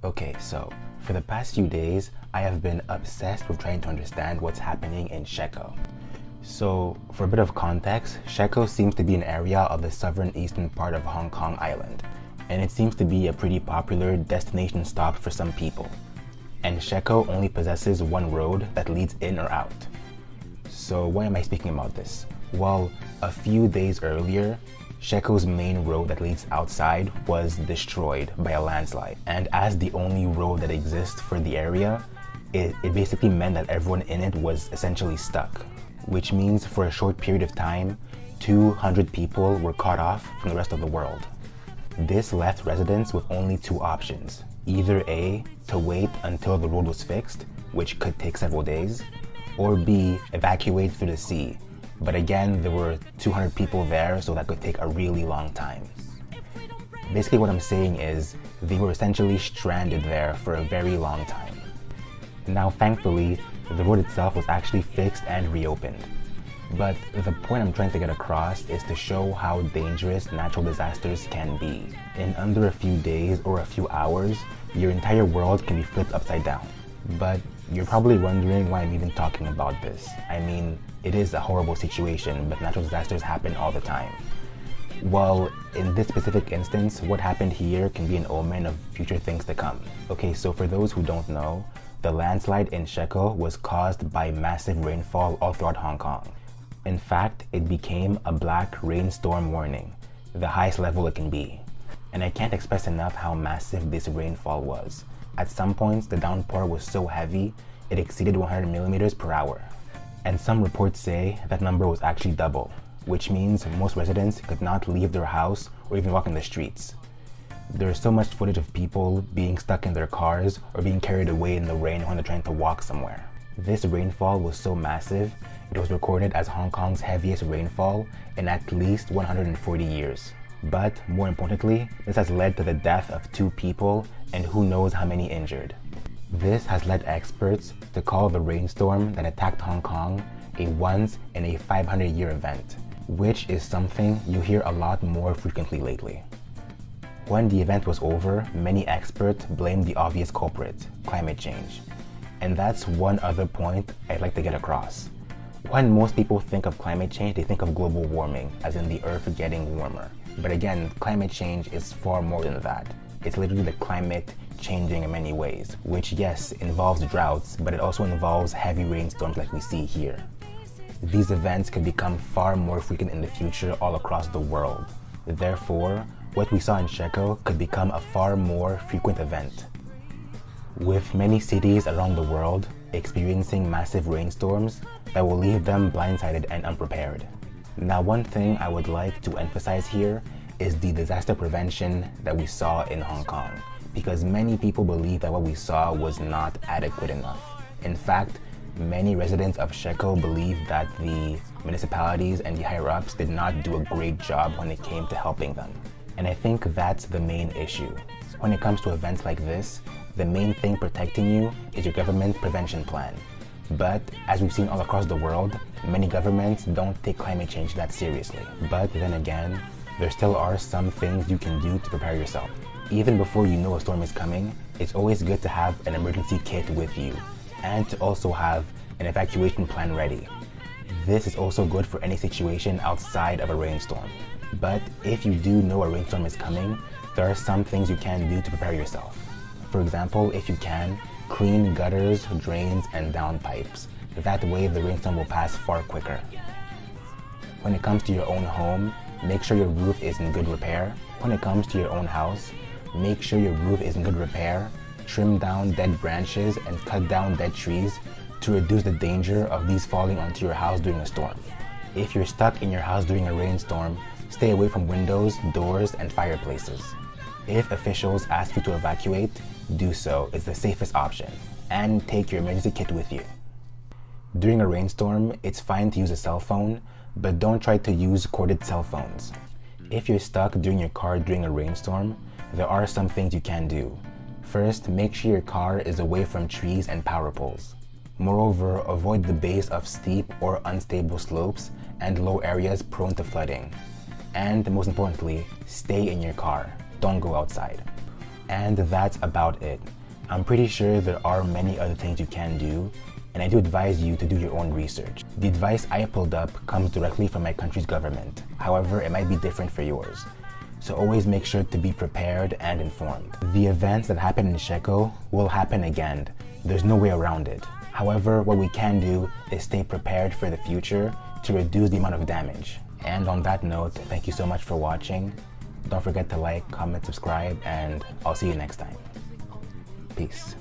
Okay, so for the past few days, I have been obsessed with trying to understand what's happening in Sheko. So, for a bit of context, Sheko seems to be an area of the southern eastern part of Hong Kong Island, and it seems to be a pretty popular destination stop for some people. And Sheko only possesses one road that leads in or out. So why am I speaking about this? Well, a few days earlier, Sheko's main road that leads outside was destroyed by a landslide. And as the only road that exists for the area, it basically meant that everyone in it was essentially stuck. Which means for a short period of time, 200 people were cut off from the rest of the world. This left residents with only two options. Either A, to wait until the road was fixed, which could take several days, or B, evacuate through the sea. But again, there were 200 people there, so that could take a really long time. Basically what I'm saying is, they were essentially stranded there for a very long time. Now thankfully, the road itself was actually fixed and reopened. But the point I'm trying to get across is to show how dangerous natural disasters can be. In under a few days or a few hours, your entire world can be flipped upside down. But you're probably wondering why I'm even talking about this. I mean, it is a horrible situation, but natural disasters happen all the time. Well, in this specific instance, what happened here can be an omen of future things to come. Okay, so for those who don't know, the landslide in Sheko was caused by massive rainfall all throughout Hong Kong. In fact, it became a black rainstorm warning, the highest level it can be. And I can't express enough how massive this rainfall was. At some points, the downpour was so heavy, it exceeded 100 millimeters per hour. And some reports say that number was actually double, which means most residents could not leave their house or even walk in the streets. There's so much footage of people being stuck in their cars or being carried away in the rain when they're trying to walk somewhere. This rainfall was so massive, it was recorded as Hong Kong's heaviest rainfall in at least 140 years. But more importantly, this has led to the death of 2 people and who knows how many injured. This has led experts to call the rainstorm that attacked Hong Kong a once in a 500-year event, which is something you hear a lot more frequently lately. When the event was over, many experts blamed the obvious culprit, climate change. And that's one other point I'd like to get across. When most people think of climate change, they think of global warming, as in the earth getting warmer. But again, climate change is far more than that. It's literally the climate changing in many ways, which yes, involves droughts, but it also involves heavy rainstorms like we see here. These events could become far more frequent in the future all across the world. Therefore, what we saw in Sheko could become a far more frequent event. With many cities around the world experiencing massive rainstorms that will leave them blindsided and unprepared. Now, one thing I would like to emphasize here is the disaster prevention that we saw in Hong Kong, because many people believe that what we saw was not adequate enough. In fact, many residents of Sheko believe that the municipalities and the higher-ups did not do a great job when it came to helping them. And I think that's the main issue. When it comes to events like this, the main thing protecting you is your government prevention plan. But as we've seen all across the world, many governments don't take climate change that seriously. But then again, there still are some things you can do to prepare yourself. Even before you know a storm is coming, it's always good to have an emergency kit with you and to also have an evacuation plan ready. This is also good for any situation outside of a rainstorm. But if you do know a rainstorm is coming, there are some things you can do to prepare yourself. For example, if you can, clean gutters, drains, and downpipes. That way the rainstorm will pass far quicker. When it comes to your own home, make sure your roof is in good repair. When it comes to your own house, make sure your roof is in good repair. Trim down dead branches and cut down dead trees to reduce the danger of these falling onto your house during a storm. If you're stuck in your house during a rainstorm, stay away from windows, doors, and fireplaces. If officials ask you to evacuate, do so. It's the safest option. And take your emergency kit with you. During a rainstorm, it's fine to use a cell phone, but don't try to use corded cell phones. If you're stuck during your car during a rainstorm, there are some things you can do. First, make sure your car is away from trees and power poles. Moreover, avoid the base of steep or unstable slopes and low areas prone to flooding. And most importantly, stay in your car. Don't go outside. And that's about it. I'm pretty sure there are many other things you can do, and I do advise you to do your own research. The advice I pulled up comes directly from my country's government. However, it might be different for yours. So always make sure to be prepared and informed. The events that happened in Sheko will happen again. There's no way around it. However, what we can do is stay prepared for the future to reduce the amount of damage. And on that note, thank you so much for watching. Don't forget to like, comment, subscribe, and I'll see you next time. Peace.